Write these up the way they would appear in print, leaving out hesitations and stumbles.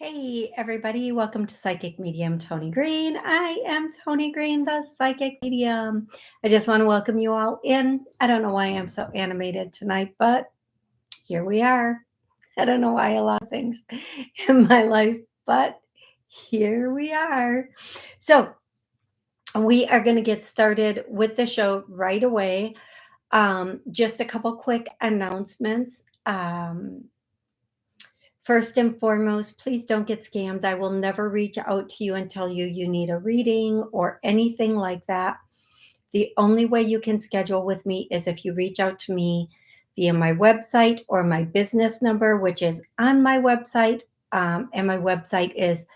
Hey, everybody, welcome to Psychic Medium Toni Greene. I am Toni Greene, the Psychic Medium. I just want to welcome you all in. I don't know why I'm so animated tonight, but here we are. I don't know why a lot of things in my life, but here we are. So, we are going to get started with the show right away. Just a couple quick announcements. First and foremost, please don't get scammed. I will never reach out to you and tell you need a reading or anything like that. The only way you can schedule with me is if you reach out to me via my website or my business number, which is on my website. And my website is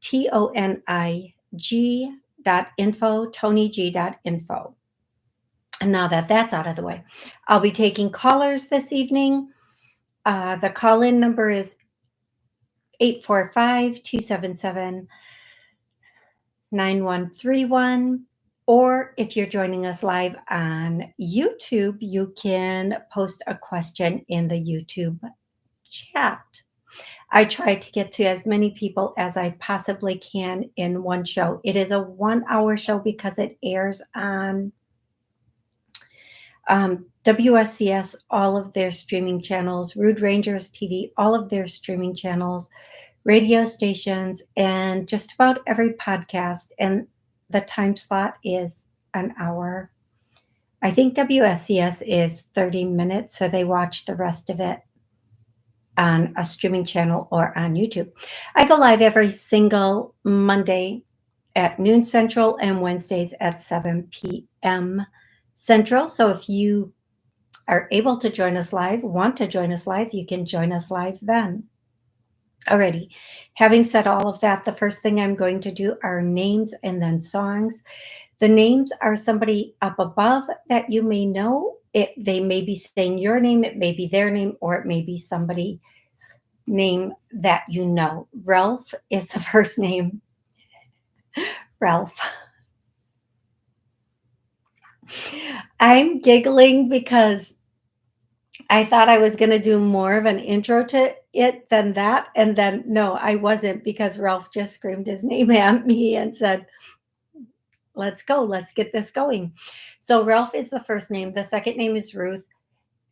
tonig.info, tonig.info. And now that that's out of the way, I'll be taking callers this evening. The call-in number is 845-277-9131. Or if you're joining us live on YouTube, you can post a question in the YouTube chat. I try to get to as many people as I possibly can in one show. It is a 1-hour show because it airs on WSCS, all of their streaming channels, Rude Rangers TD, all of their streaming channels, radio stations, and just about every podcast. And the time slot is an hour. I think WSCS is 30 minutes, so they watch the rest of it on a streaming channel or on YouTube. I go live every single Monday at noon Central and Wednesdays at 7 p.m. Central. So if you are able to join us live, want to join us live, you can join us live then. Alrighty, having said all of that, the first thing I'm going to do are names and then songs. The names are somebody up above that you may know. They may be saying your name, it may be their name, or it may be somebody name that you know. Ralph is the first name. Ralph. I'm giggling because I thought I was going to do more of an intro to it than that. And then, no, I wasn't, because Ralph just screamed his name at me and said, let's go. Let's get this going. So Ralph is the first name. The second name is Ruth.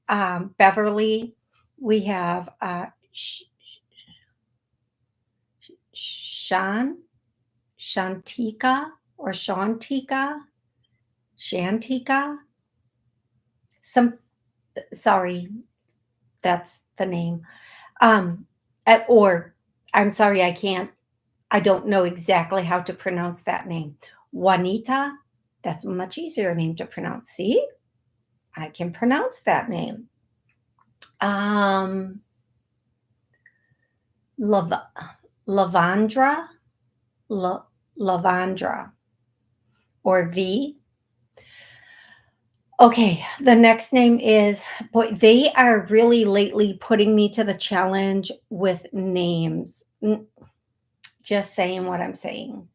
Beverly. We have Shantika or Shantika. Sorry, that's the name. Or I'm sorry, I don't know exactly how to pronounce that name. Juanita, that's a much easier name to pronounce. See, I can pronounce that name. Lavandra, Lavandra, or V. Okay, the next name is, boy, they are really lately putting me to the challenge with names. Just saying what I'm saying.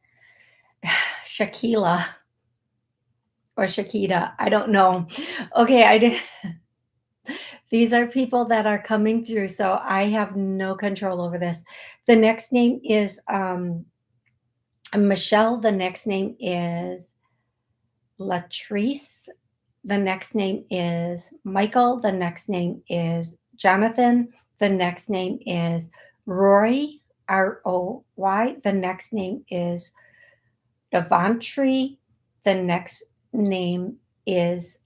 Shakila or Shakita, I don't know. Okay, I did. These are people that are coming through, so I have no control over this. The next name is Michelle. The next name is Latrice. The next name is Michael. The next name is Jonathan. The next name is Roy, R-O-Y. The next name is Devantry. The next name is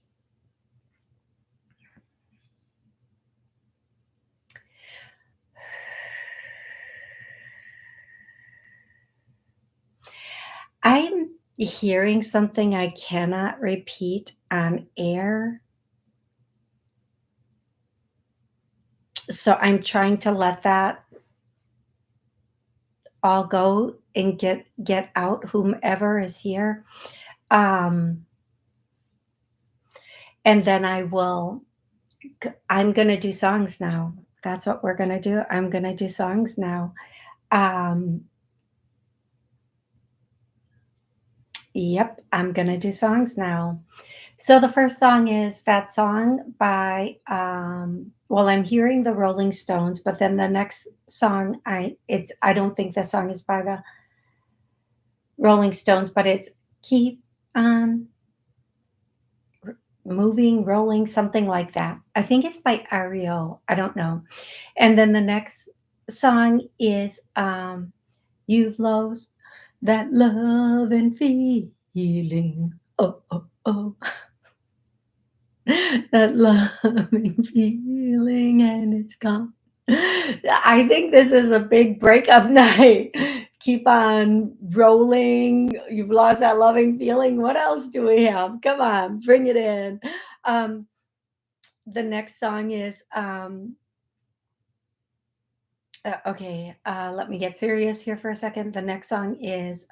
I'm hearing something I cannot repeat on air. So I'm trying to let that all go and get out, whomever is here. And then I'm going to do songs now. That's what we're going to do. I'm going to do songs now. Yep, I'm going to do songs now. So the first song is that song by well, I'm hearing the Rolling Stones, but then the next song, I don't think the song is by the Rolling Stones, but it's Keep on Moving, Rolling, something like that. I think it's by REO. I don't know. And then the next song is You've Lost That Love and Feeling. Oh, oh, oh. That loving feeling and it's gone. I think this is a big breakup night. Keep on rolling. You've lost that loving feeling. What else do we have? Come on, bring it in. Um, the next song is okay. Let me get serious here for a second. The next song is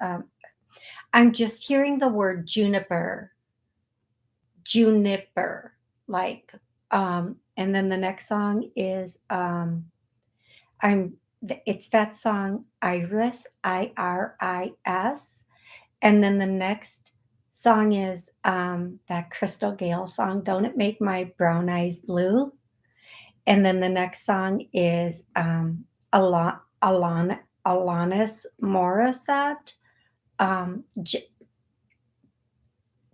I'm just hearing the word juniper, juniper, like and then the next song is I'm it's that song Iris, Iris, and then the next song is that Crystal Gale song, Don't It Make My Brown Eyes Blue? And then the next song is Alanis Morissette, J-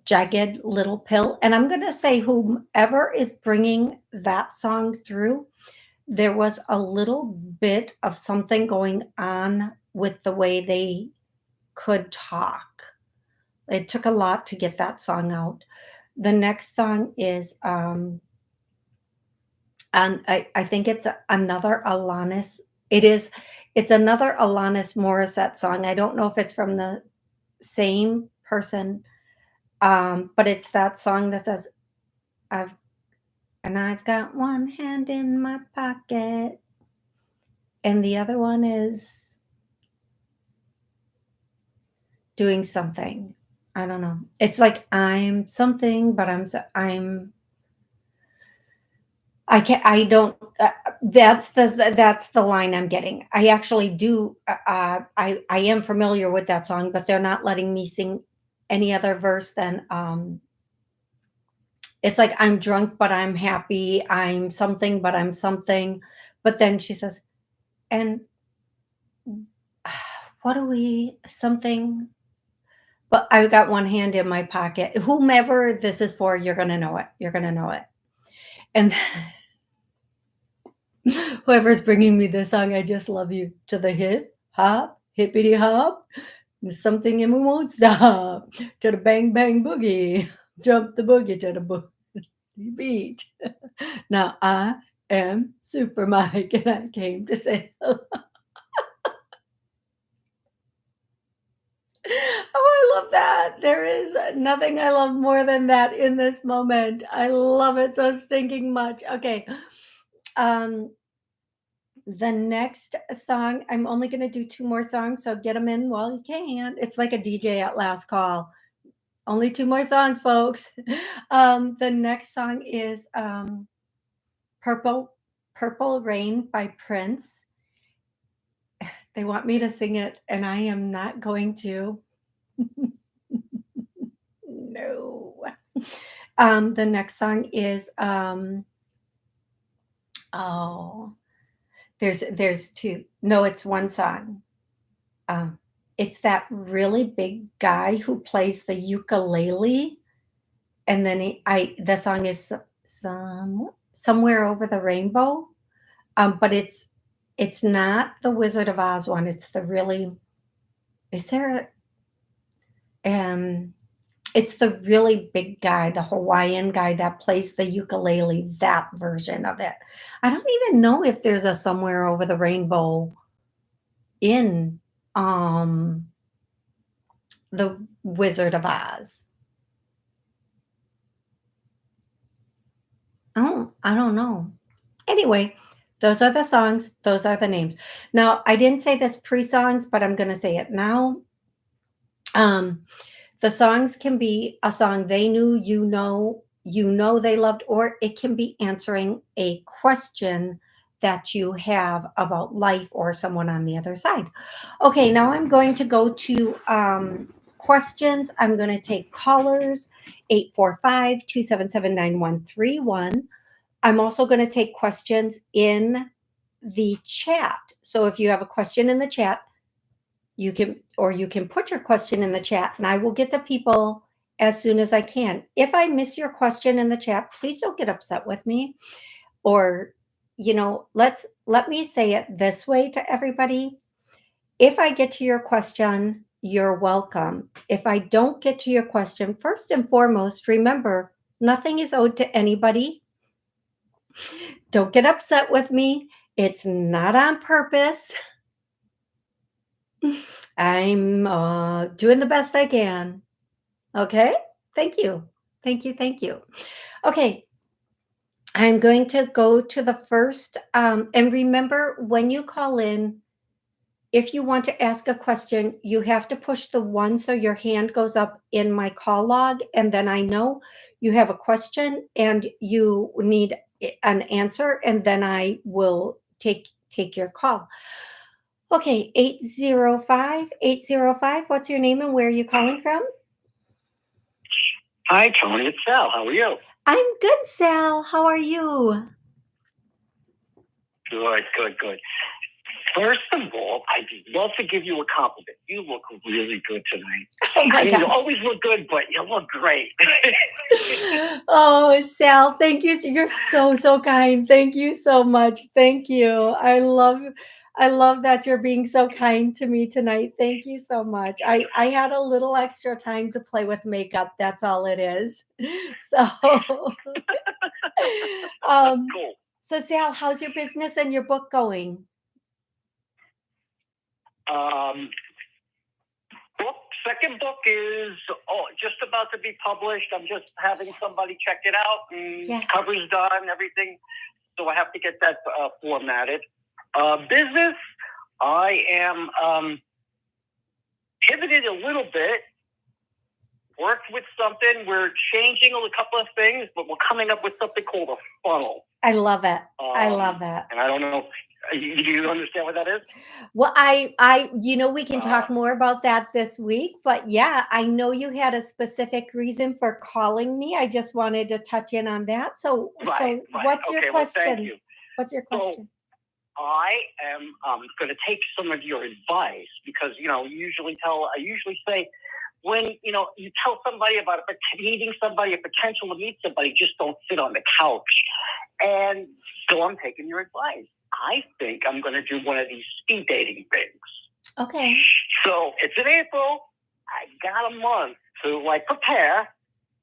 Jagged Little Pill. And I'm going to say, whomever is bringing that song through, there was a little bit of something going on with the way they could talk. It took a lot to get that song out. The next song is, and I think it's another Alanis. It's another Alanis Morissette song. I don't know if it's from the same person, but it's that song that says, I've I've got one hand in my pocket, and the other one is doing something. I don't know. It's like I'm something, but I can't. I don't. That's the line I'm getting. I actually do. I am familiar with that song, but they're not letting me sing any other verse than it's like I'm drunk, but I'm happy. I'm something, but I'm something. But then she says, and what are we something? But I've got one hand in my pocket. Whomever this is for, you're gonna know it. You're gonna know it. And whoever's bringing me this song, I just love you. To the hip hop, hippity hop, something and we won't stop. To the bang bang boogie, jump the boogie to the boogie beat. Now I am Super Mike, and I came to say hello. Oh, I love that. There is nothing I love more than that in this moment. I love it so stinking much. Okay. Um, the next song, I'm only going to do two more songs, so get them in while you can. It's like a DJ at last call. Only two more songs, folks. The next song is Purple Purple Rain by Prince. They want me to sing it, and I am not going to. No. The next song is oh, there's two. No, it's one song. Um, it's that really big guy who plays the ukulele, and then the song is somewhere over the rainbow. But it's not the Wizard of Oz one. It's the really is there it's the really big guy, the Hawaiian guy that plays the ukulele, that version of it. I don't even know if there's a Somewhere Over the Rainbow in um the Wizard of Oz. I don't know. Anyway, those are the songs, those are the names. Now, I didn't say this pre-songs, but I'm going to say it now. Um The songs can be a song they knew, you know they loved, or it can be answering a question that you have about life or someone on the other side. Okay, now I'm going to go to questions. I'm going to take callers 845-277-9131. I'm also going to take questions in the chat. So if you have a question in the chat, you can put your question in the chat and I will get to people as soon as I can. If I miss your question in the chat, please don't get upset with me. Or, let me say it this way to everybody. If I get to your question, you're welcome. If I don't get to your question, first and foremost, remember, nothing is owed to anybody. Don't get upset with me. It's not on purpose. I'm doing the best I can. Okay? Thank you. Thank you. Thank you. Okay. I'm going to go to the first. And remember, when you call in, if you want to ask a question, you have to push the one so your hand goes up in my call log. And then I know you have a question and you need an answer. And then I will take your call. Okay, 805. What's your name and where are you calling from? Hi, Toni. It's Sal. How are you? I'm good, Sal. How are you? Good. First of all, I'd love to give you a compliment. You look really good tonight. Oh my God. You always look good, but you look great. Oh, Sal, thank you. You're so kind. Thank you so much. Thank you. I love that you're being so kind to me tonight. Thank you so much. I had a little extra time to play with makeup. That's all it is. So, Cool. So Sal, how's your business and your book going? Second book is just about to be published. I'm just having somebody check it out, and Yes. Cover's done, everything. So I have to get that formatted. Business, I am pivoted a little bit. Worked with something. We're changing a couple of things, but we're coming up with something called a funnel. I love it. I love it. And I don't know. Do you understand what that is? Well, we can talk more about that this week, but yeah, I know you had a specific reason for calling me. I just wanted to touch in on that. So what's your question? Well, thank you. What's your question? So I am going to take some of your advice because, I usually say when, you tell somebody about meeting somebody, a potential to meet somebody, just don't sit on the couch. And so I'm taking your advice. I think I'm going to do one of these speed dating things. Okay. So it's in April. I got a month to prepare.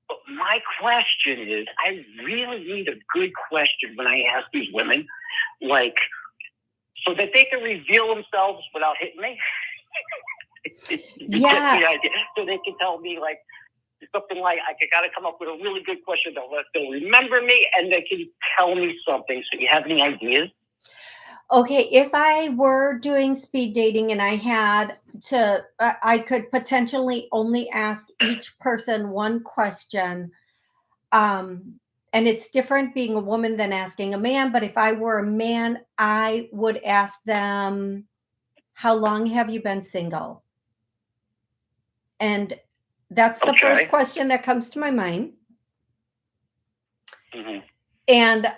But my question is, I really need a good question when I ask these women, so that they can reveal themselves without hitting me. Yeah. The idea. So they can tell me something like, I got to come up with a really good question that they'll remember me and they can tell me something. So you have any ideas? Okay, if I were doing speed dating and I had to, I could potentially only ask each person one question. And it's different being a woman than asking a man. But if I were a man, I would ask them, how long have you been single? And that's the first question that comes to my mind. Mm-hmm. And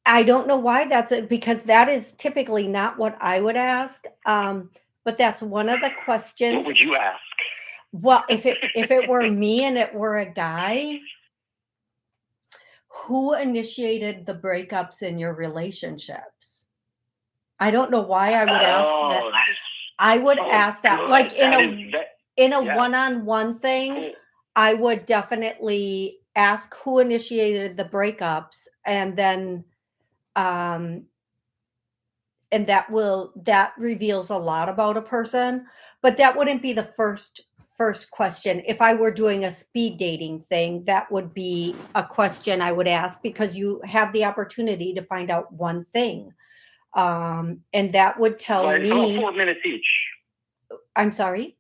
I don't know why that's it, because that is typically not what I would ask. But that's one of the questions. What would you ask? Well, if it were me and it were a guy, who initiated the breakups in your relationships? I don't know why I would ask that. I would ask that, good. like in a one-on-one thing. Cool. I would definitely ask who initiated the breakups, and then and that reveals a lot about a person. But that wouldn't be the first question. If I were doing a speed dating thing, that would be a question I would ask, because you have the opportunity to find out one thing. And that would tell me. About 4 minutes each. I'm sorry?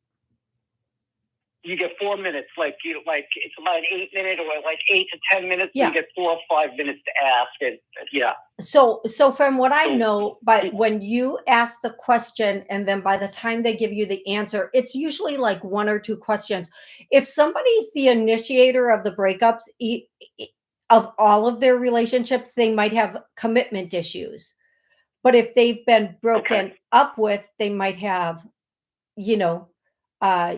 You get 4 minutes, it's about an 8-minute or 8 to 10 minutes. Yeah. You get 4 or 5 minutes to ask it. Yeah. So from what I know, but when you ask the question and then by the time they give you the answer, it's usually like 1 or 2 questions. If somebody's the initiator of the breakups, of all of their relationships, they might have commitment issues. But if they've been broken up with, they might have, you know, uh,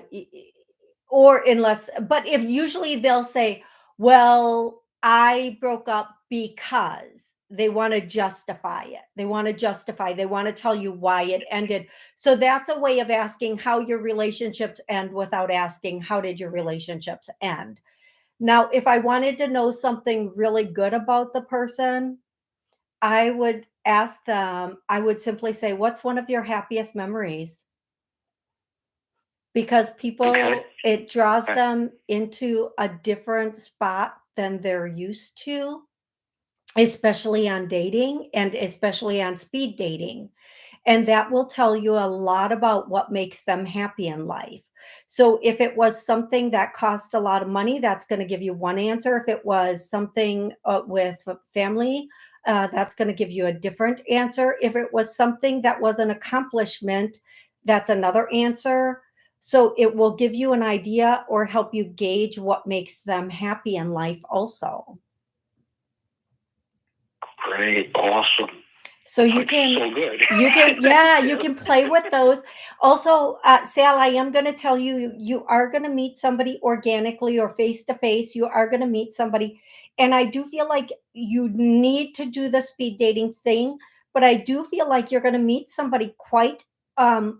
or unless, but if usually they'll say, well, I broke up because they want to justify it. They want to justify, they want to tell you why it ended. So that's a way of asking how your relationships end without asking, how did your relationships end? Now, if I wanted to know something really good about the person, I would ask them, I would simply say, what's one of your happiest memories? Because people, it draws them into a different spot than they're used to, especially on dating and especially on speed dating. And that will tell you a lot about what makes them happy in life. So if it was something that cost a lot of money, that's going to give you one answer. If it was something with family, that's going to give you a different answer. If it was something that was an accomplishment, that's another answer. So it will give you an idea or help you gauge what makes them happy in life also. Great, awesome. So you can, so good. yeah, you can play with those. Also, Sal, I am going to tell you, you are going to meet somebody organically or face to face. You are going to meet somebody. And I do feel like you need to do the speed dating thing, but I do feel like you're going to meet somebody quite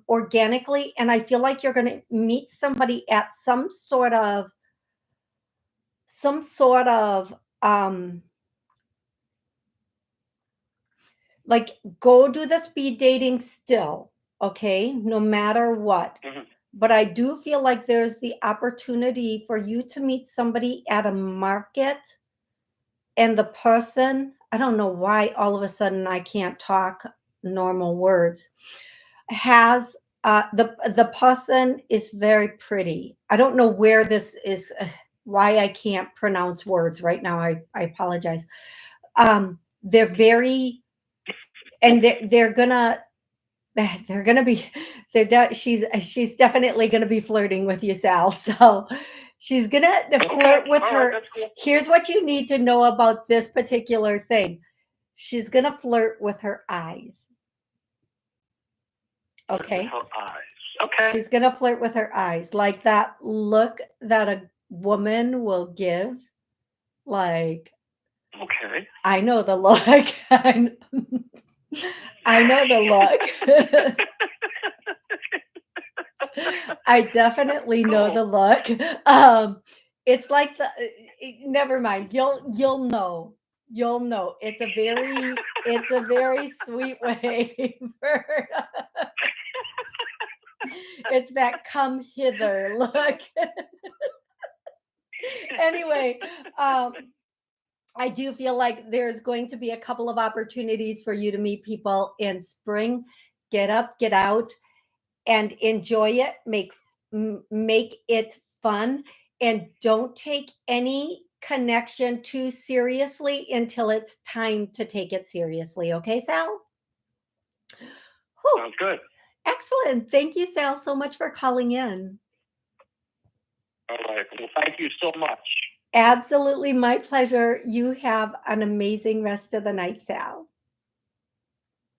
organically. And I feel like you're going to meet somebody at some sort of, um, like go do the speed dating still, okay, no matter what. But I do feel like there's the opportunity for you to meet somebody at a market, and the person, I don't know why all of a sudden I can't talk normal words, has the person is very pretty. I don't know where this is, why I can't pronounce words right now. I apologize. They're very, and they're gonna be she's definitely gonna be flirting with you, Sal. So she's gonna flirt with her. Here's what you need to know about this particular thing. She's gonna flirt with her eyes. Okay. Her eyes. Okay. She's gonna flirt with her eyes, like that look that a woman will give. Like, okay, I know the look. I know the look. I definitely know the look. It's like never mind. You'll know. You'll know. It's a very sweet way for it's that come hither look. Anyway, I do feel like there's going to be a couple of opportunities for you to meet people in spring. Get up, get out, and enjoy it. Make it fun, and don't take any connection too seriously until it's time to take it seriously. Okay, Sal? Whew. Sounds good. Excellent. Thank you, Sal, so much for calling in. All right. Well, thank you so much. Absolutely, my pleasure. You have an amazing rest of the night, Sal.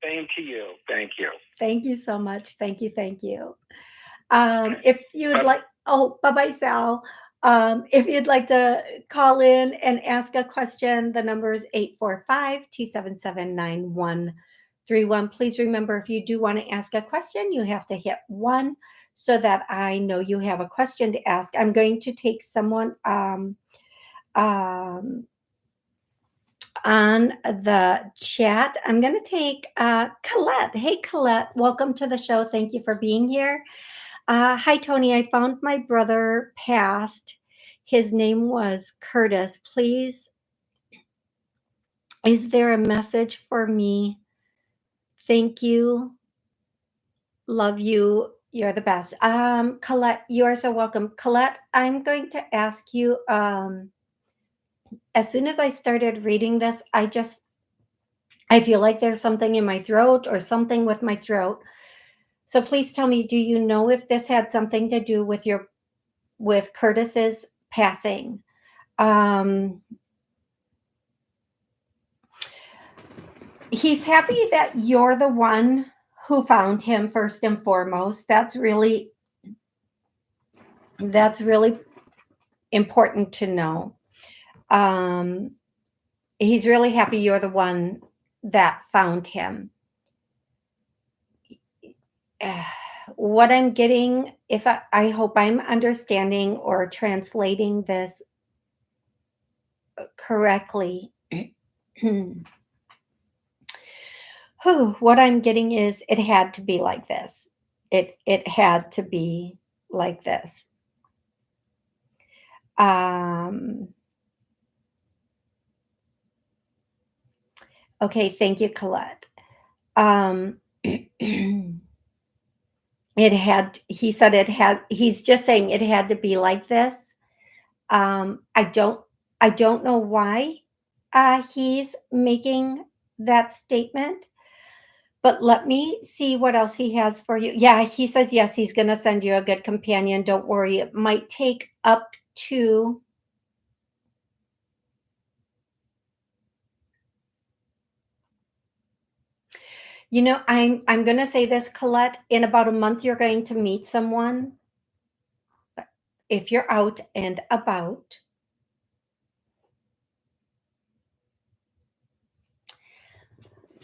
Same to you. Thank you. Thank you so much. Thank you. Thank you. If you'd like, oh, bye-bye, Sal. If you'd like to call in and ask a question, the number is 845-277-9131. Please remember, if you do want to ask a question, you have to hit 1 so that I know you have a question to ask. I'm going to take someone on the chat. I'm going to take Colette. Hey, Colette, welcome to the show. Thank you for being here. Hi, Toni. I found my brother passed. His name was Curtis. Please, is there a message for me? Thank you. Love you. You're the best. Colette, you are so welcome. Colette, I'm going to ask you, as soon as I started reading this, I feel like there's something in my throat or something with my throat. So please tell me, do you know if this had something to do with Curtis's passing? He's happy that you're the one who found him first and foremost. That's really important to know. Um, he's really happy you're the one that found him. What I'm getting, if I hope I'm understanding or translating this correctly. What I'm getting is it had to be like this. It had to be like this. Um, okay, thank you, Colette. Um, he said it had, he's just saying it had to be like this. Um, I don't, I don't know why he's making that statement, but let me see what else he has for you. Yeah, he says, yes, he's going to send you a good companion. Don't worry. It might take up to, I'm going to say this, Colette, in about a month, you're going to meet someone. If you're out and about,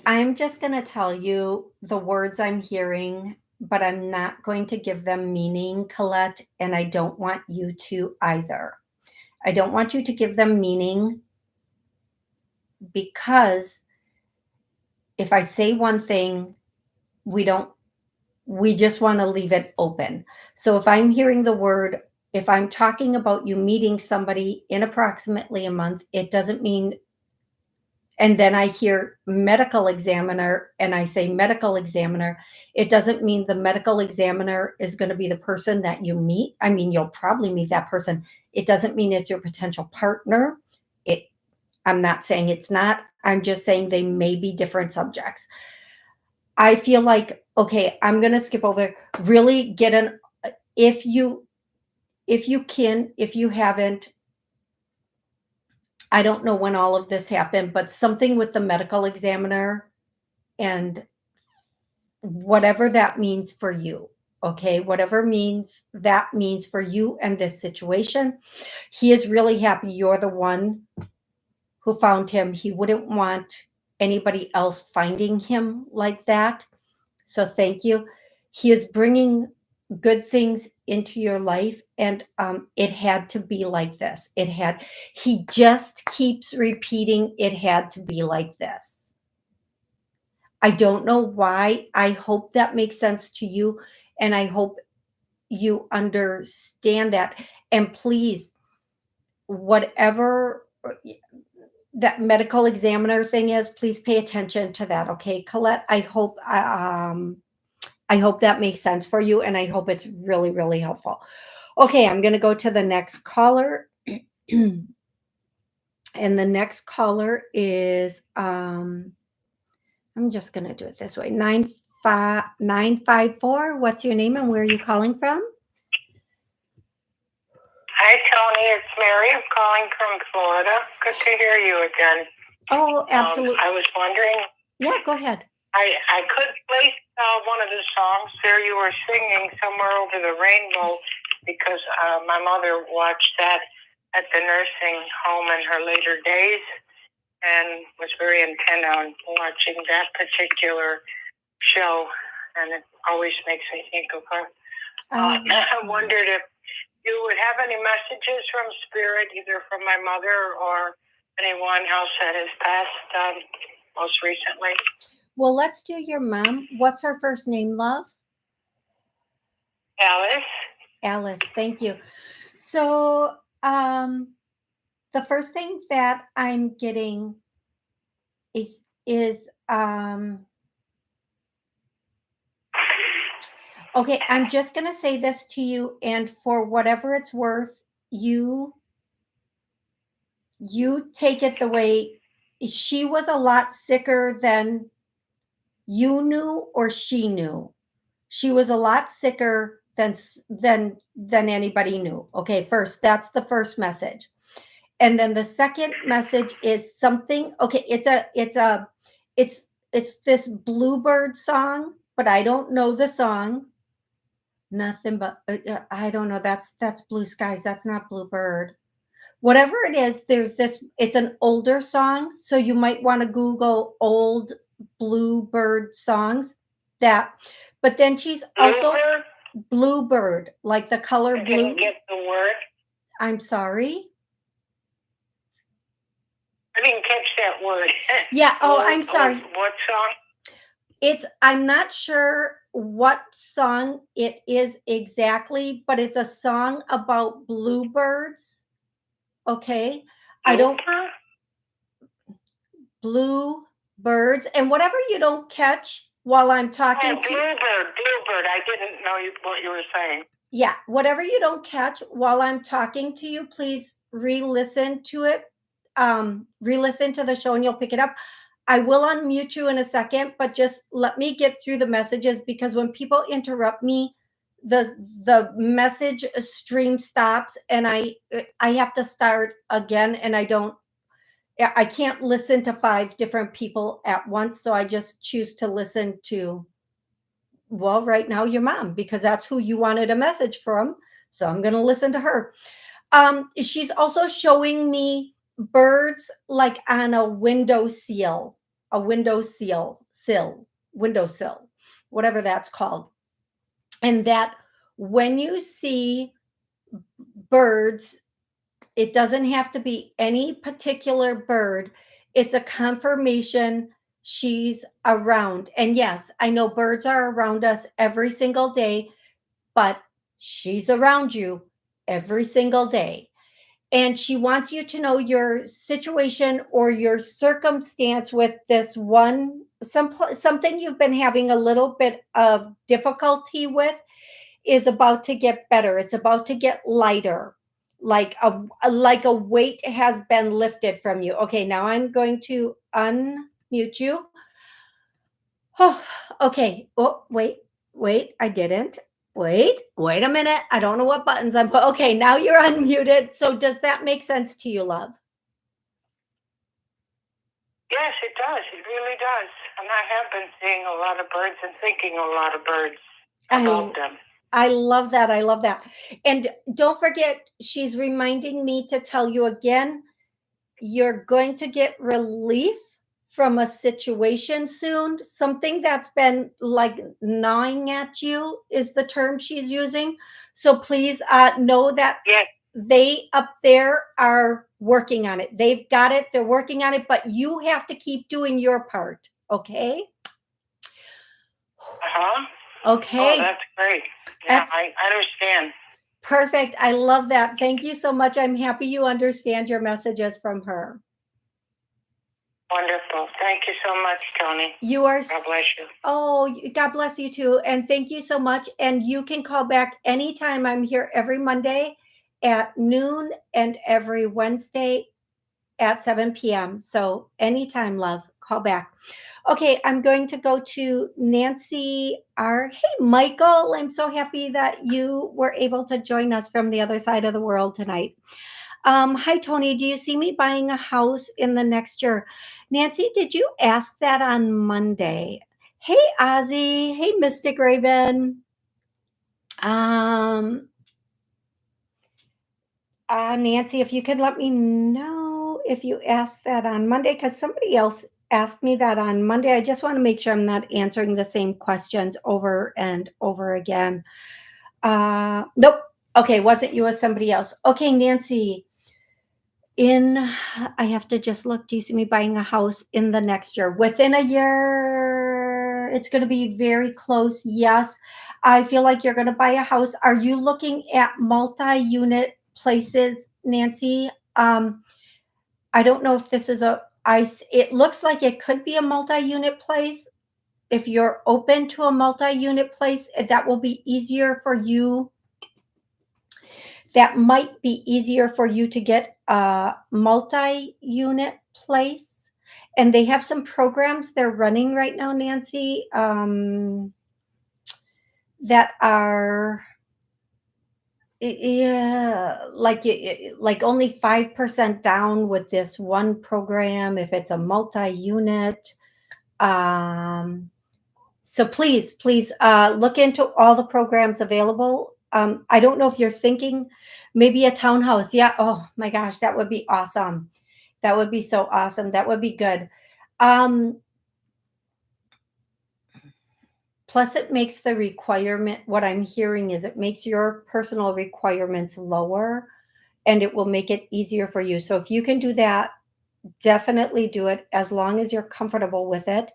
I'm just going to tell you the words I'm hearing, but I'm not going to give them meaning, Colette, and I don't want you to either. I don't want you to give them meaning because if I say one thing, we don't, we just want to leave it open. So if I'm hearing the word, if I'm talking about you meeting somebody in approximately a month, it doesn't mean, and then I hear medical examiner and I say medical examiner, it doesn't mean the medical examiner is going to be the person that you meet. I mean, you'll probably meet that person. It doesn't mean it's your potential partner. It, I'm not saying it's not. I'm just saying they may be different subjects. I feel like, okay, I'm going to skip over, really get an, if you, if you haven't, I don't know when all of this happened, but something with the medical examiner and whatever that means for you. Okay, whatever means that means for you and this situation. He is really happy you're the one who found him. He wouldn't want anybody else finding him like that. So thank you. He is bringing good things into your life, and it had to be like this. It had. He just keeps repeating, "It had to be like this." I don't know why. I hope that makes sense to you, and I hope you understand that. And please, whatever that medical examiner thing is, please pay attention to that. Okay, Colette. I hope that makes sense for you, and I hope it's really, really helpful. Okay, I'm going to go to the next caller. And the next caller is, I'm just going to do it this way, 954. What's your name and where are you calling from? Hi, Toni. It's Mary. I'm calling from Florida. Good to hear you again. Oh, absolutely. I was wondering. Yeah, go ahead. I could place one of the songs there you were singing, Somewhere Over the Rainbow, because my mother watched that at the nursing home in her later days and was very intent on watching that particular show, and it always makes me think of her. I wondered if you would have any messages from Spirit, either from my mother or anyone else that has passed most recently. Well, let's do your mom. What's her first name, love? Alice. Alice, thank you. So, the first thing that I'm getting is okay, I'm just going to say this to you, and for whatever it's worth, you take it the way she was a lot sicker than you knew or she knew. She was a lot sicker than anybody knew. Okay, first, that's the first message. And then the second message is something, okay, it's it's this Bluebird song, but I don't know the song. Nothing but I don't know. That's Blue Skies. That's not Bluebird. Whatever it is, there's this. It's an older song, so you might want to Google old Bluebird songs. That, but then she's also Bluebird? Bluebird, like the color I blue. didn't get the word. I'm sorry. I didn't catch that word. Yeah. Oh, I'm sorry. What song? I'm not sure what song it is exactly, but it's a song about bluebirds. Okay. I don't Blooper? blue birds and whatever you don't catch while I'm talking Oh, to Bluebird. I didn't know what you were saying. yeah, whatever you don't catch while I'm talking to you, please re-listen to it. Re-listen to the show and you'll pick it up. I will unmute you in a second, but just let me get through the messages because when people interrupt me, the message stream stops and I have to start again and I can't listen to 5 different people at once, so I just choose to listen to well, right now your mom because that's who you wanted a message from. So I'm going to listen to her. She's also showing me birds like on a windowsill, windowsill, whatever that's called. And that when you see birds, it doesn't have to be any particular bird. It's a confirmation she's around. And yes, I know birds are around us every single day, but she's around you every single day. And she wants you to know your situation or your circumstance with this something you've been having a little bit of difficulty with is about to get better. It's about to get lighter. Like a weight has been lifted from you. Okay, now I'm going to unmute you. Oh, okay. Oh, wait, I didn't. Wait a minute. I don't know what buttons I'm put. Okay, now you're unmuted. So does that make sense to you, love? Yes, it does. It really does. And I have been seeing a lot of birds and thinking a lot of birds about them. I love that. I love that. And don't forget, she's reminding me to tell you again, you're going to get relief from a situation soon. Something that's been like gnawing at you is the term she's using. So please know that Yes. they up there are working on it. They've got it. They're working on it, but you have to keep doing your part. Okay. Okay. Oh, that's great. Yeah, I understand. Perfect. I love that. Thank you so much. I'm happy you understand your messages from her. Wonderful. Thank you so much, Toni. You are. God bless you. Oh, God bless you too. And thank you so much. And you can call back anytime. I'm here every Monday at noon and every Wednesday at 7 p.m. So anytime, love, call back. Okay, I'm going to go to Nancy R. Hey, Michael, I'm so happy that you were able to join us from the other side of the world tonight. Hi, Toni. Do you see me buying a house in the next year? Nancy, did you ask that on Monday? Hey, Ozzy. Hey, Mystic Raven. Nancy, if you could let me know if you asked that on Monday, because somebody else asked me that on Monday. I just want to make sure I'm not answering the same questions over and over again. Nope. Okay, wasn't you or somebody else? Okay, Nancy. I have to just look. Do you see me buying a house in the next year? Within a year, it's going to be very close. Yes, I feel like you're going to buy a house. Are you looking at multi-unit places, Nancy? I don't know if this is it looks like it could be a multi-unit place. If you're open to a multi-unit place, that will be easier for you. That might be easier for you to get a multi-unit place. And they have some programs they're running right now, Nancy, that are like only 5% down with this one program if it's a multi-unit. So please look into all the programs available. I don't know if you're thinking maybe a townhouse. Yeah. Oh my gosh, that would be awesome. That would be so awesome. That would be good. Um, Plus, it makes the requirement, what I'm hearing is it makes your personal requirements lower and it will make it easier for you. So if you can do that, definitely do it as long as you're comfortable with it.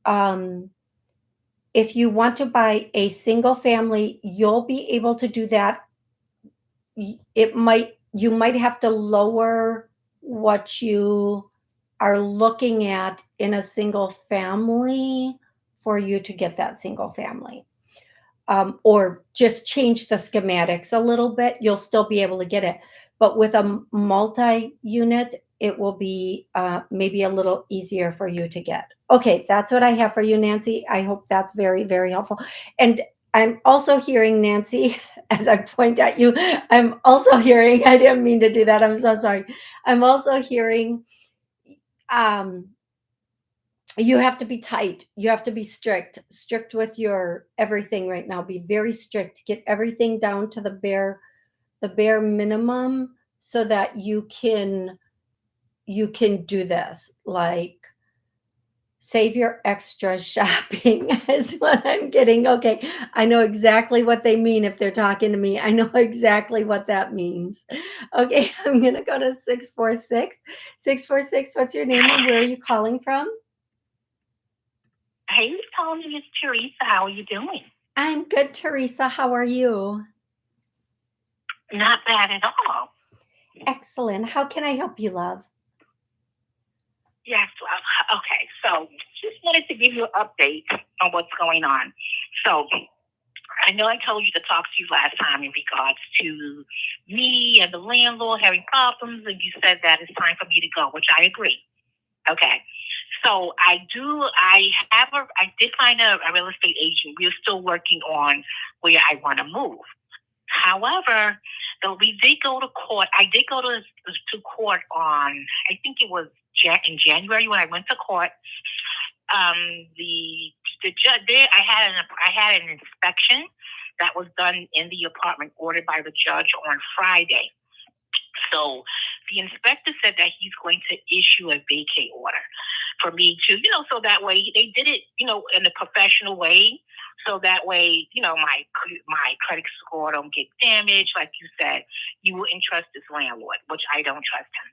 Um, if you want to buy a single family, you'll be able to do that. You might have to lower what you are looking at in a single family for you to get that single family. Or just change the schematics a little bit, you'll still be able to get it. But with a multi-unit, it will be maybe a little easier for you to get. Okay, that's what I have for you, Nancy. I hope that's very, very helpful. And I'm also hearing, Nancy, as I point at you, I'm also hearing, I didn't mean to do that. I'm so sorry. I'm also hearing um, you have to be tight. You have to be strict with your everything right now. Be very strict. Get everything down to the bare minimum so that you can do this. Like save your extra shopping is what I'm getting. Okay. I know exactly what they mean if they're talking to me. I know exactly what that means. Okay, I'm going to go to 646. 646, what's your name and where are you calling from? Hey, Tony, it's Teresa. How are you doing? I'm good, Teresa. How are you? Not bad at all. Excellent. How can I help you, love? Yes, well, okay. So just wanted to give you an update on what's going on. So I know I told you to talk to you last time in regards to me and the landlord having problems, and you said that it's time for me to go, which I agree. Okay. So I did find a real estate agent. We're still working on where I want to move. However, though we did go to court. I did go to court on, I think it was in January when I went to court. The judge there, I had an inspection that was done in the apartment ordered by the judge on Friday. So the inspector said that he's going to issue a vacate order for me to, so that way they did it, in a professional way. So that way, my credit score don't get damaged. Like you said, you wouldn't trust this landlord, which I don't trust him.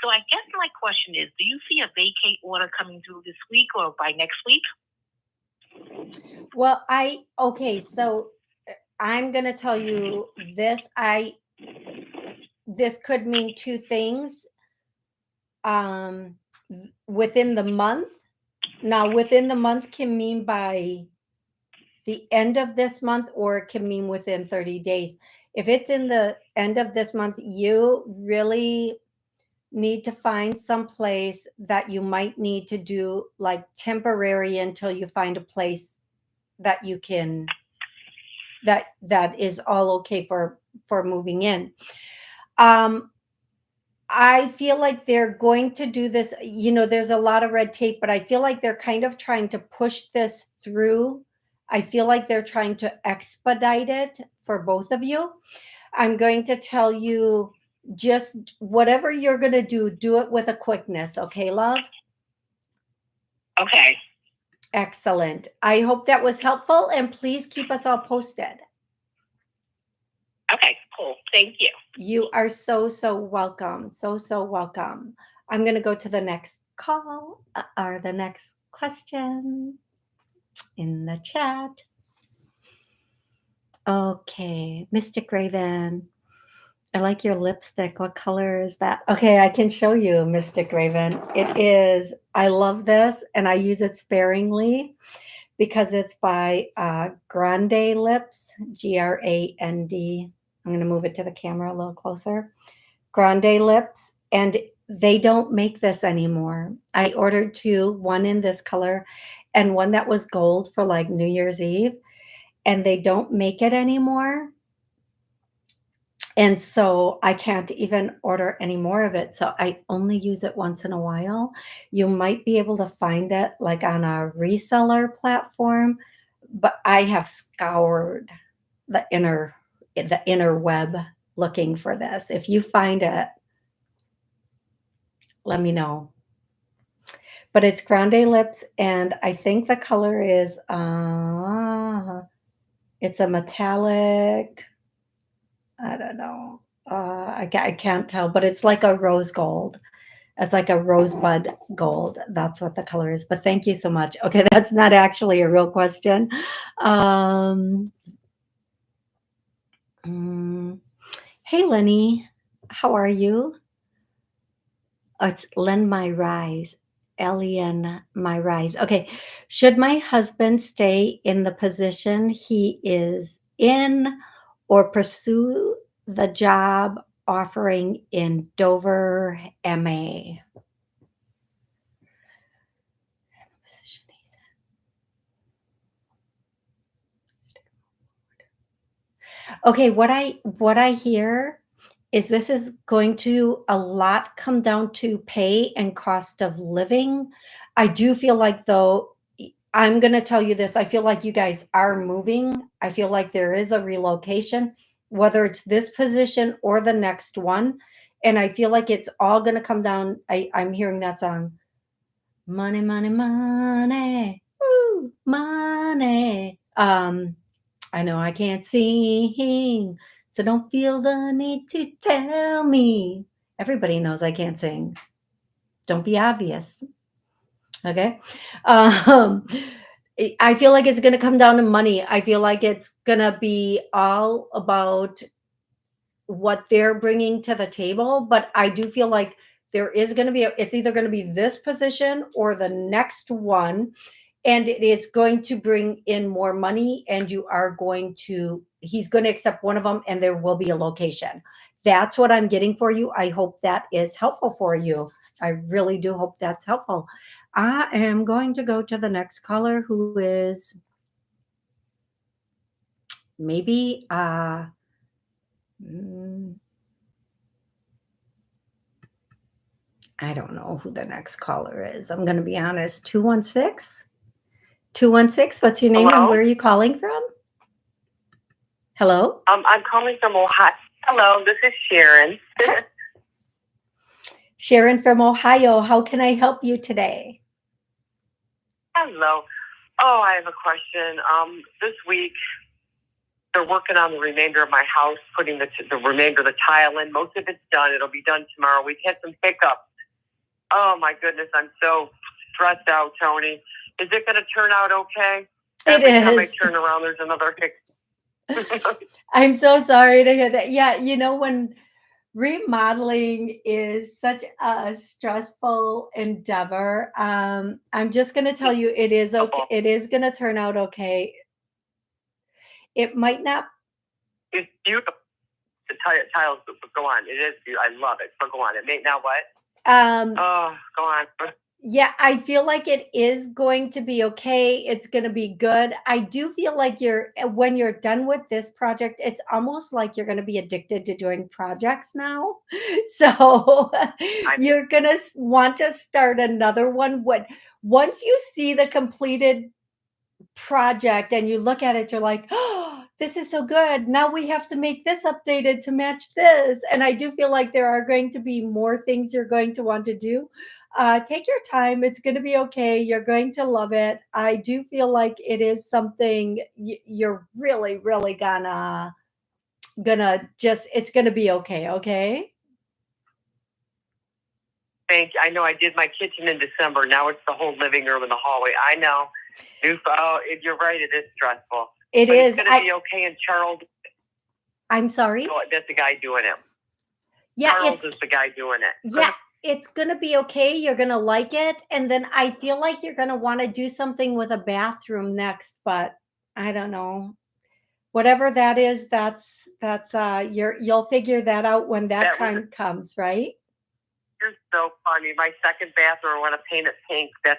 So I guess my question is, do you see a vacate order coming through this week or by next week? Well, so I'm going to tell you this. This could mean two things. Within the month. Now, within the month can mean by the end of this month, or it can mean within 30 days. If it's in the end of this month, you really need to find some place that you might need to do like temporary until you find a place that you can that is all okay for moving in. I feel like they're going to do this, there's a lot of red tape, but I feel like they're kind of trying to push this through. I feel like they're trying to expedite it for both of you. I'm going to tell you, just whatever you're going to do it with a quickness. Okay, love? Okay. Excellent. I hope that was helpful, and please keep us all posted. Okay, cool. Thank you. You are so welcome. So welcome. I'm going to go to the next call or the next question in the chat. Okay, Mystic Raven. I like your lipstick. What color is that? Okay, I can show you, Mystic Raven. I love this, and I use it sparingly because it's by Grande Lips, Grand. I'm going to move it to the camera a little closer. Grande Lips, and they don't make this anymore. I ordered two, one in this color and one that was gold for like New Year's Eve, and they don't make it anymore. And so I can't even order any more of it. So I only use it once in a while. You might be able to find it like on a reseller platform, but I have scoured the inner web looking for this. If you find it, let me know. But it's grande lips, and I think the color is it's a metallic. I don't know. I can't tell, but it's like a rose gold. It's like a rosebud gold. That's what the color is. But thank you so much. Okay, that's not actually a real question. Um, mm, hey, Lenny, how are you? Oh, it's Len My Rise. Alien My Rise. Okay. Should my husband stay in the position he is in or pursue the job offering in Dover, MA? Position he's in. Okay, what I hear is this is going to a lot come down to pay and cost of living. I do feel like though I'm going to tell you this, I feel like you guys are moving. I feel like there is a relocation, whether it's this position or the next one. And I feel like it's all going to come down. I'm hearing that song. Money, money, money. Woo, money. I know I can't sing, so don't feel the need to tell me. Everybody knows I can't sing. Don't be obvious. Okay. I feel like it's going to come down to money. I feel like it's going to be all about what they're bringing to the table. But I do feel like there is going to be, it's either going to be this position or the next one. And it is going to bring in more money, and he's going to accept one of them, and there will be a location. That's what I'm getting for you. I hope that is helpful for you. I really do hope that's helpful. I am going to go to the next caller, who is maybe I don't know who the next caller is. I'm going to be honest. 216? 216, what's your name? Hello? And where are you calling from? Hello? I'm calling from Ohio. Hello, this is Sharon. Sharon from Ohio. How can I help you today? Hello. Oh, I have a question. This week, they're working on the remainder of my house, putting the remainder of the tile in. Most of it's done. It'll be done tomorrow. We've had some hiccups. Oh, my goodness. I'm so stressed out, Toni. Is it going to turn out okay? Every time I turn around, there's another hiccup. I'm so sorry to hear that. Yeah, when remodeling is such a stressful endeavor, I'm just going to tell you it is okay. It is going to turn out okay. It might not. It's beautiful. The tiles go on. It is beautiful. I love it. So go on. It may now what? Go on. Yeah, I feel like it is going to be okay. It's going to be good. I do feel like when you're done with this project, it's almost like you're going to be addicted to doing projects now. So you're going to want to start another one. Once you see the completed project and you look at it, you're like, oh, this is so good. Now we have to make this updated to match this. And I do feel like there are going to be more things you're going to want to do. Take your time. It's going to be okay. You're going to love it. I do feel like it is something you're really, really gonna just, it's going to be okay. Okay. Thank you. I know I did my kitchen in December. Now it's the whole living room and the hallway. I know. You're right. It is stressful. It is. It's going to be okay. And Charles. I'm sorry? Oh, that's the guy doing it. Yeah, Charles is the guy doing it. Yeah, it's going to be okay. You're going to like it. And then I feel like you're going to want to do something with a bathroom next, but I don't know. Whatever that is, you'll figure that out when that time comes, right? You're so funny. My second bathroom, I want to paint it pink. Right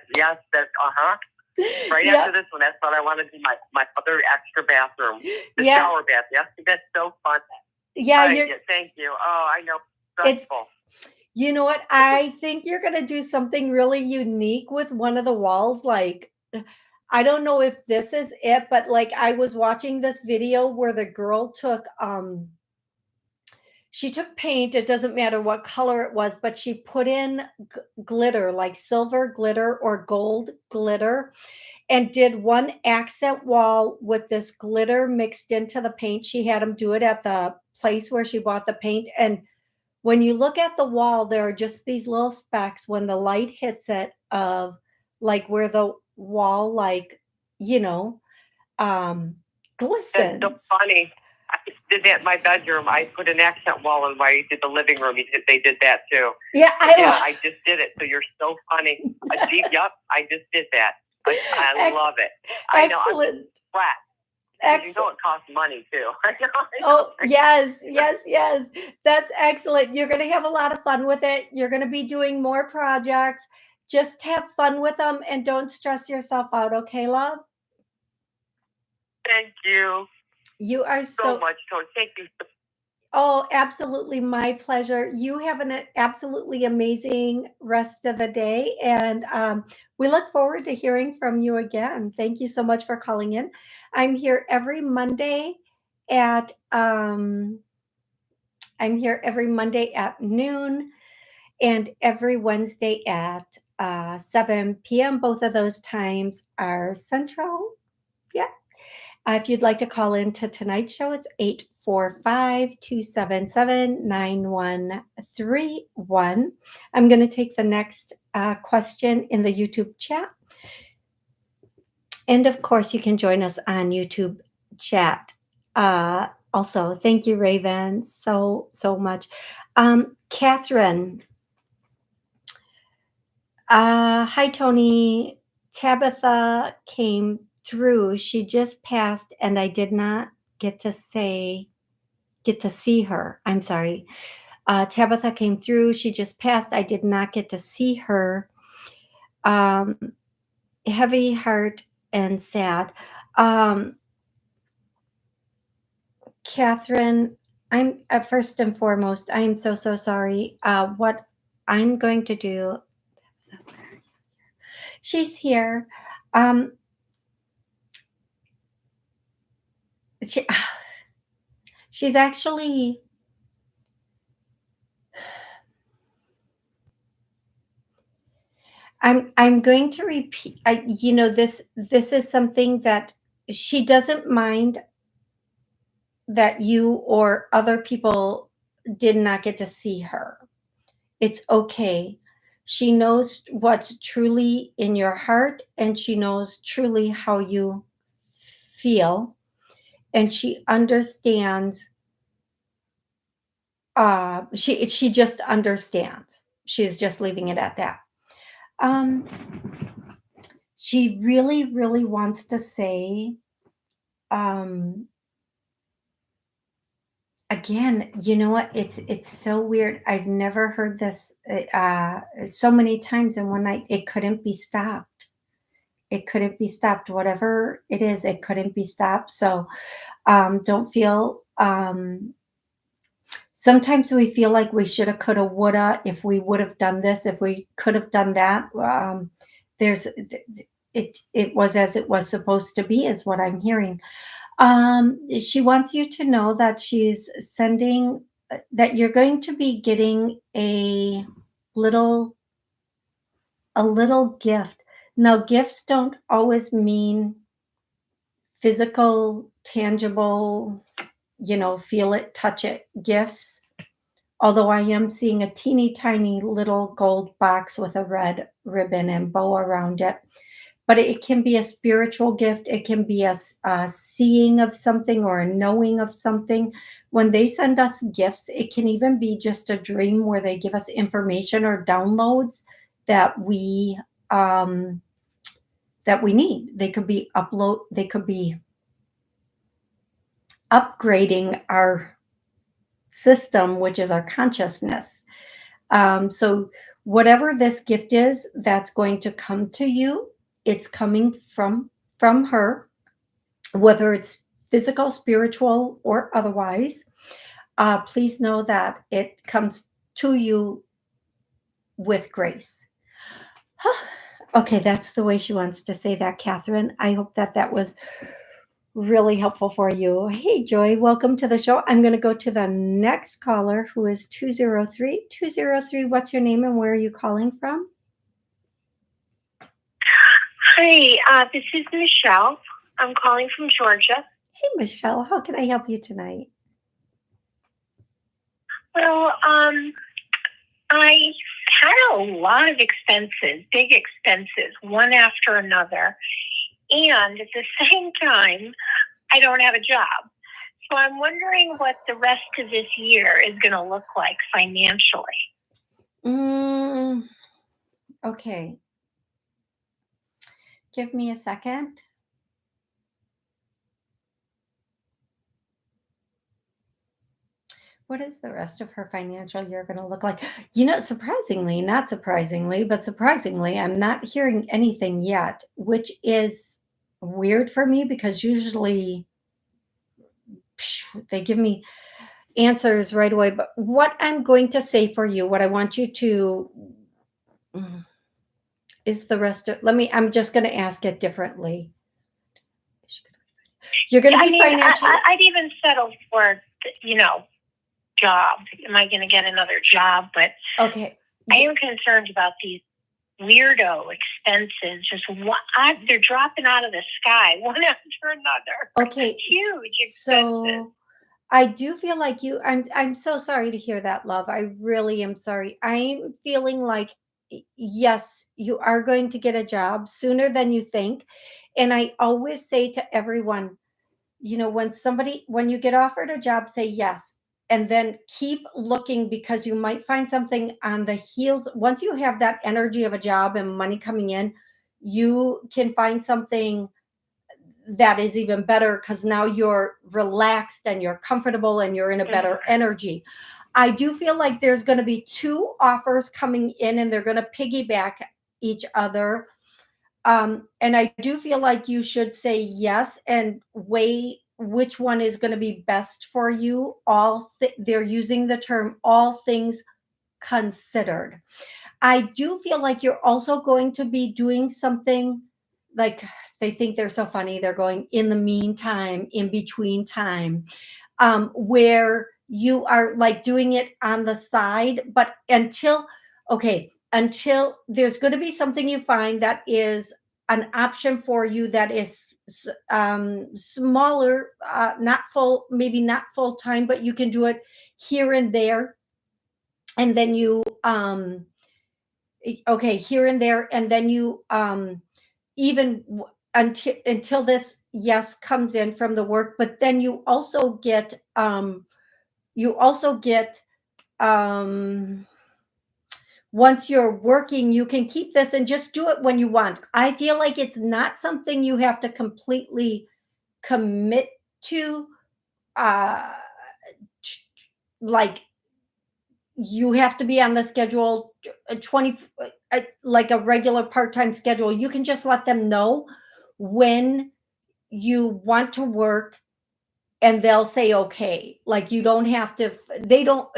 after this one, that's what I want to do. My other extra bathroom, the shower bath. Yes, that's so fun. Yeah, thank you. Oh, I know. It's Stressful. you know what? I think you're gonna do something really unique with one of the walls. Like, I don't know if this is it, but like I was watching this video where the girl took she took paint, it doesn't matter what color it was, but she put in glitter, like silver glitter or gold glitter, and did one accent wall with this glitter mixed into the paint. She had them do it at the place where she bought the paint. And when you look at the wall, there are just these little specks when the light hits it of like where the wall, like, you know, um, That's so glistens. funny. I did that in my bedroom. I put an accent wall in where I did the living room. They did that too. Yeah, I just did it. So you're so funny. Yep, I just did that. I love it. I know. Excellent. Flat. You know it costs money too. Oh, yes, yes, yes. That's excellent. You're going to have a lot of fun with it. You're going to be doing more projects. Just have fun with them and don't stress yourself out, okay, love? Thank you. You are so much, Toni. Thank you. Oh, absolutely. My pleasure. You have an absolutely amazing rest of the day. And we look forward to hearing from you again. Thank you so much for calling in. I'm here every Monday at noon and every Wednesday at 7 p.m. Both of those times are Central. Yeah. If you'd like to call in to tonight's show, it's 845-277-9131. I'm going to take the next question in the YouTube chat. And of course, you can join us on YouTube chat. Also, thank you, Raven, so much. Catherine. Hi, Toni. Tabitha came through. She just passed, and I did not get to see her. I'm sorry. Tabitha came through. She just passed. I did not get to see her. Heavy heart and sad. Catherine, I'm first and foremost, I am so sorry. What I'm going to do. She's here. She's actually I'm going to repeat. This is something that she doesn't mind that you or other people did not get to see her. It's okay. She knows what's truly in your heart, and she knows truly how you feel, and she understands. She just understands. She's just leaving it at that. She really wants to say, again, you know what? It's so weird. I've never heard this so many times in one night. It couldn't be stopped. It couldn't be stopped. Whatever it is, it couldn't be stopped. So don't feel. Sometimes we feel like we shoulda, coulda, woulda. If we would have done this, if we could have done that. It was as it was supposed to be, is what I'm hearing. She wants you to know that she's sending, that you're going to be getting a little gift. Now, gifts don't always mean physical, tangible, feel it, touch it gifts. Although I am seeing a teeny tiny little gold box with a red ribbon and bow around it. But it can be a spiritual gift. It can be a seeing of something or a knowing of something. When they send us gifts, it can even be just a dream where they give us information or downloads that we need. They could be upgrading our system, which is our consciousness. So whatever this gift is that's going to come to you, it's coming from her, whether it's physical, spiritual, or otherwise. please know that it comes to you with grace. Okay, that's the way she wants to say that, Catherine. I hope that that was really helpful for you. Hey, Joy, welcome to the show. I'm going to go to the next caller who is 203. 203, what's your name and where are you calling from? Hi, this is Michelle. I'm calling from Georgia. Hey, Michelle, how can I help you tonight? Well, I had a lot of expenses, big expenses, one after another. And at the same time, I don't have a job. So I'm wondering what the rest of this year is going to look like financially. Okay. Give me a second. What is the rest of her financial year going to look like? Surprisingly, not surprisingly, but surprisingly, I'm not hearing anything yet, which is weird for me because usually they give me answers right away. But what I'm going to say for you, what I want you to is the rest of, I'm just going to ask it differently. You're going to be financially. I'd even settle for, job. Am I going to get another job? But okay, I am concerned about these weirdo expenses. They're dropping out of the sky, one after another. Okay, huge expenses. So I do feel like I'm so sorry to hear that, love. I really am sorry. I'm feeling like yes, you are going to get a job sooner than you think. And I always say to everyone, when you get offered a job, say yes. And then keep looking because you might find something on the heels. Once you have that energy of a job and money coming in, you can find something that is even better because now you're relaxed and you're comfortable and you're in a better energy. I do feel like there's going to be two offers coming in and they're going to piggyback each other. And I do feel like you should say yes and weigh which one is going to be best for you. They're using the term all things considered. I do feel like you're also going to be doing something like they think they're so funny. They're going in the meantime, in between time, where you are like doing it on the side, but until there's going to be something you find that is an option for you that is smaller, maybe not full time, but you can do it here and there. And then you, here and there. And then you, even until this yes comes in from the work, but then you also get, once you're working, you can keep this and just do it when you want. I feel like it's not something you have to completely commit to, like you have to be on the schedule 20, like a regular part-time schedule. You can just let them know when you want to work and they'll say okay. Like you don't have to, they don't,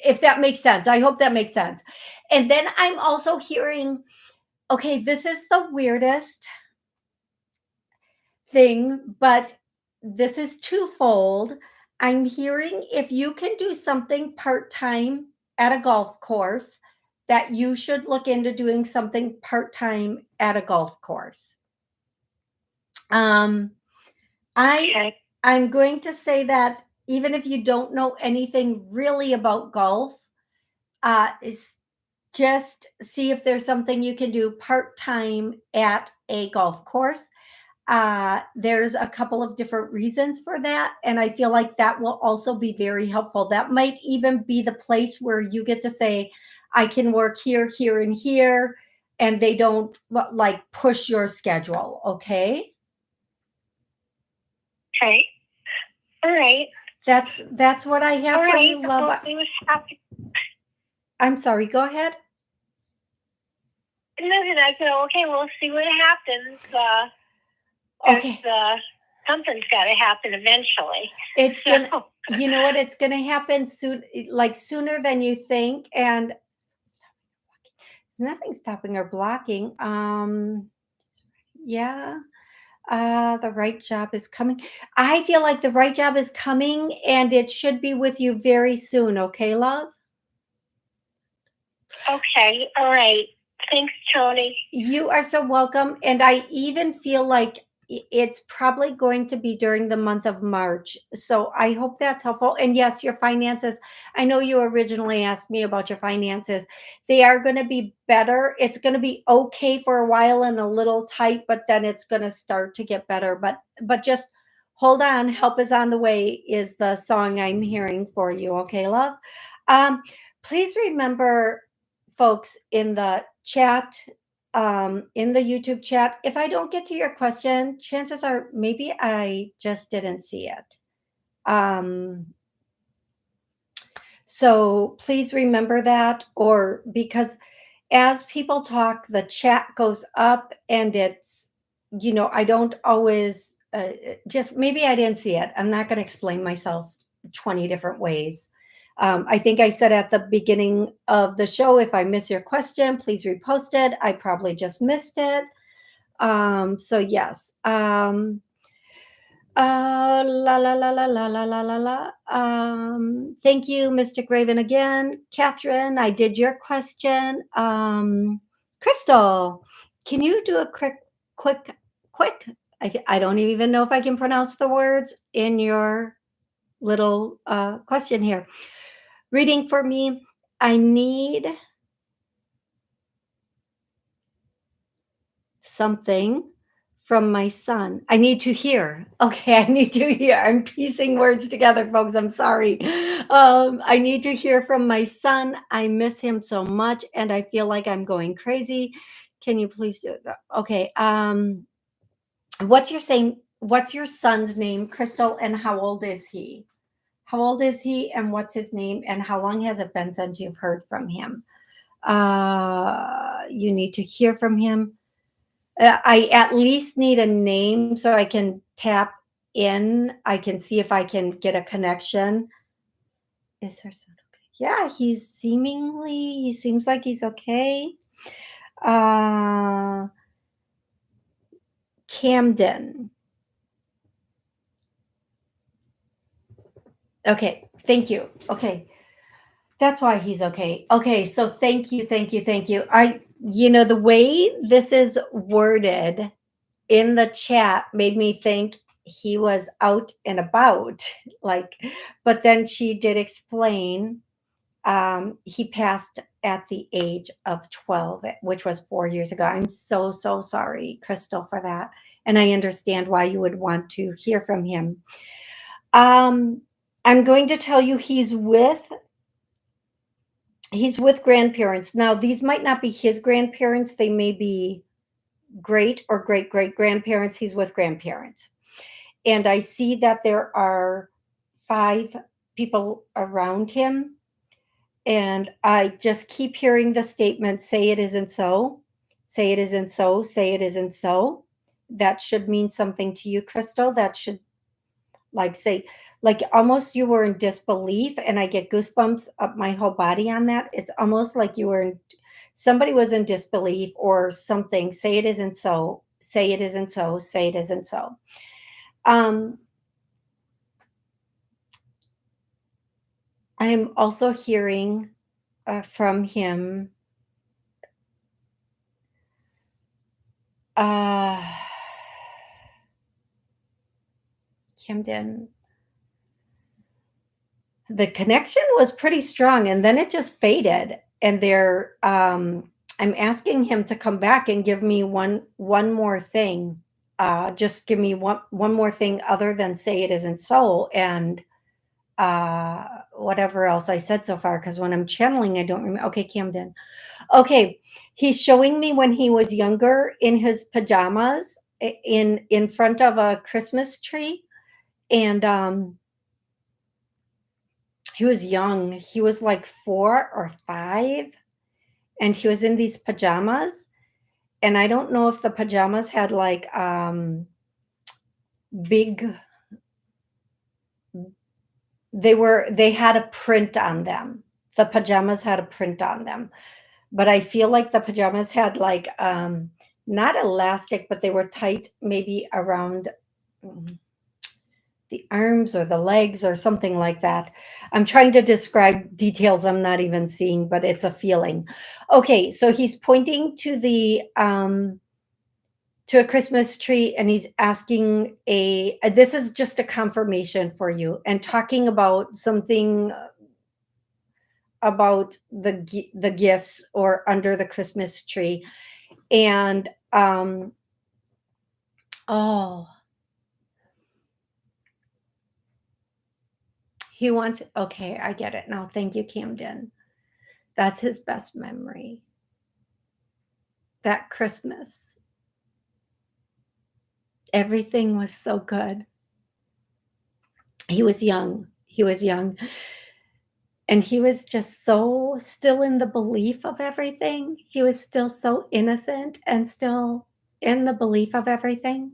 if that makes sense. I hope that makes sense. And then I'm also hearing, okay, this is the weirdest thing, but this is twofold. I'm hearing if you can do something part-time at a golf course, that you should look into doing something part-time at a golf course. I'm going to say that even if you don't know anything really about golf, is just see if there's something you can do part-time at a golf course. There's a couple of different reasons for that. And I feel like that will also be very helpful. That might even be the place where you get to say, I can work here, here, and here. And they don't like push your schedule. Okay. Okay. All right. That's what I have for you, love. Well, I'm sorry. Go ahead. No, I said, okay, we'll see what happens. Okay. something's got to happen eventually. It's gonna, you know what? It's gonna happen soon, like sooner than you think. And there's nothing stopping or blocking. Yeah. The right job is coming. I feel like the right job is coming, and it should be with you very soon. Okay, love? Okay, all right. Thanks, Toni. You are so welcome. And I even feel like it's probably going to be during the month of March. So I hope that's helpful. And yes, your finances, I know you originally asked me about your finances. They are going to be better. It's going to be okay for a while and a little tight, but then it's going to start to get better. But just hold on. Help is on the way is the song I'm hearing for you. Okay, love? Please remember, folks, in the chat, in the YouTube chat, if I don't get to your question, chances are maybe I just didn't see it. So please remember that, or because as people talk, the chat goes up and it's, I don't always, just maybe I didn't see it. I'm not going to explain myself 20 different ways. I think I said at the beginning of the show, if I miss your question, please repost it. I probably just missed it. So yes. La la la la la la la la la. Thank you, Mystic Raven again. Catherine, I did your question. Crystal, can you do a quick? I don't even know if I can pronounce the words in your little question here. Reading for me. I need something from my son. I need to hear. Okay, I need to hear. I'm piecing words together, folks. I'm sorry. I need to hear from my son. I miss him so much and I feel like I'm going crazy. Can you please do it? Okay. What's your son's name, Crystal, and how old is he? How old is he and what's his name and how long has it been since you've heard from him? You need to hear from him. I at least need a name so I can tap in. I can see if I can get a connection. Is her son okay? Yeah, he seems like he's okay. Uh, Camden. Okay, thank you. Okay. That's why he's okay. Okay, so thank you, thank you, thank you. The way this is worded in the chat made me think he was out and about, like, but then she did explain he passed at the age of 12, which was 4 years ago. I'm so, so sorry, Crystal, for that. And I understand why you would want to hear from him. I'm going to tell you he's with grandparents. Now, these might not be his grandparents. They may be great or great great grandparents. He's with grandparents. And I see that there are 5 people around him. And I just keep hearing the statement, say it isn't so, say it isn't so, say it isn't so. That should mean something to you, Crystal. That should say, like almost you were in disbelief, and I get goosebumps up my whole body on that. It's almost like somebody was in disbelief or something. Say it isn't so, say it isn't so, say it isn't so. I am also hearing from him. Camden. The connection was pretty strong, and then it just faded. And I'm asking him to come back and give me one more thing. Just give me one more thing other than say it isn't so, and whatever else I said so far. Because when I'm channeling, I don't remember. Okay, Camden. Okay, he's showing me when he was younger in his pajamas in front of a Christmas tree, and he was young. He was like 4 or 5, and he was in these pajamas. And I don't know if the pajamas had like big, they had a print on them. The pajamas had a print on them. But I feel like the pajamas had like not elastic, but they were tight maybe around mm, the arms or the legs or something like that. I'm trying to describe details I'm not even seeing, but it's a feeling. Okay, so he's pointing to a Christmas tree and he's asking this is just a confirmation for you and talking about something about the gifts or under the Christmas tree. And oh, he wants, okay, I get it now. Thank you, Camden. That's his best memory. That Christmas. Everything was so good. He was young. He was young. And he was just so still in the belief of everything. He was still so innocent and still in the belief of everything.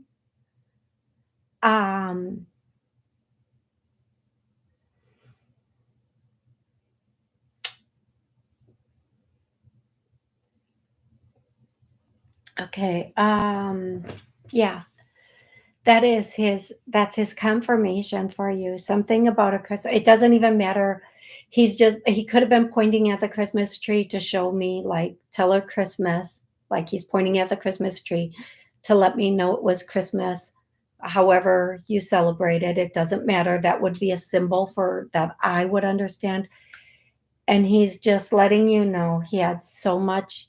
Um, okay. Yeah. That's his confirmation for you. Something about a Christmas. It doesn't even matter. He could have been pointing at the Christmas tree to show me, like, tell her Christmas, like he's pointing at the Christmas tree to let me know it was Christmas. However you celebrate it, it doesn't matter. That would be a symbol for that I would understand. And he's just letting you know he had so much.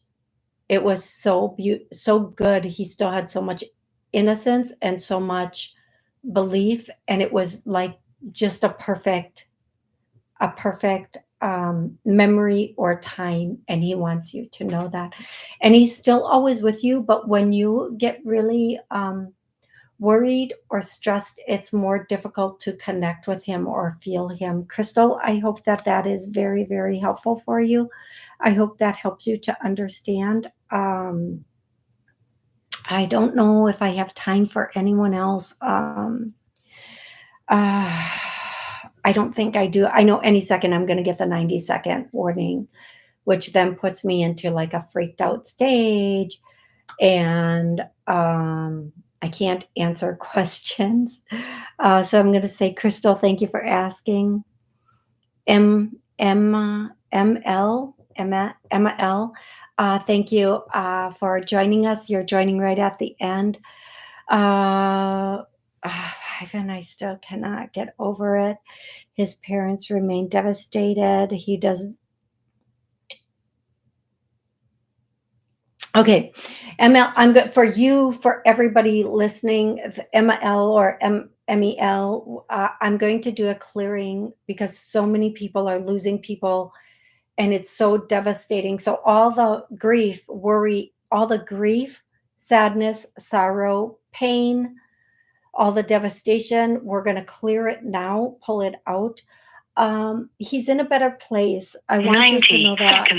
It was so good. He still had so much innocence and so much belief, and it was like just a perfect memory or time, and he wants you to know that. And he's still always with you, but when you get really worried or stressed, it's more difficult to connect with him or feel him. Crystal, I hope that that is very, very helpful for you. I hope that helps you to understand. I don't know if I have time for anyone else. Uh, I don't think I do. I know any second I'm going to get the 90-second warning, which then puts me into like a freaked out stage. And I can't answer questions. So I'm going to say, Crystal, thank you for asking. Emma L. Thank you for joining us. You're joining right at the end. Ivan, I still cannot get over it. His parents remain devastated. He does. Okay, Emma, I'm good for you, for everybody listening, Emma L or MEL. I'm going to do a clearing because so many people are losing people and it's so devastating. So all the grief, worry, all the grief, sadness, sorrow, pain, all the devastation, we're going to clear it now, pull it out. He's in a better place. I want you to know that.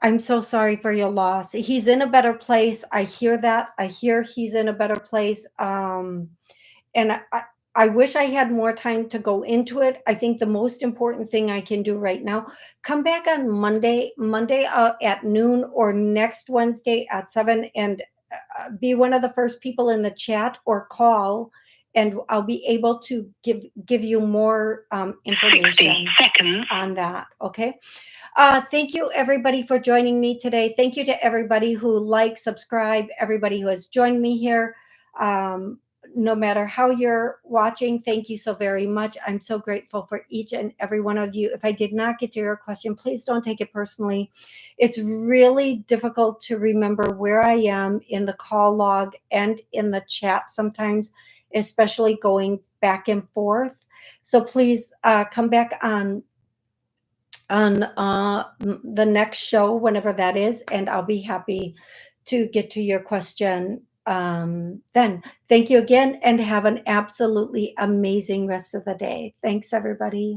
I'm so sorry for your loss. He's in a better place. I hear that. I hear he's in a better place. And I wish I had more time to go into it. I think the most important thing I can do right now, come back on Monday at noon or next Wednesday at 7 and be one of the first people in the chat or call, and I'll be able to give you more information on that. Okay. Thank you, everybody, for joining me today. Thank you to everybody who likes, subscribe, everybody who has joined me here. No matter how you're watching, thank you so very much. I'm so grateful for each and every one of you. If I did not get to your question, please don't take it personally. It's really difficult to remember where I am in the call log and in the chat sometimes, especially going back and forth. So please come back on the next show, whenever that is, and I'll be happy to get to your question then. Thank you again, and have an absolutely amazing rest of the day. Thanks, everybody.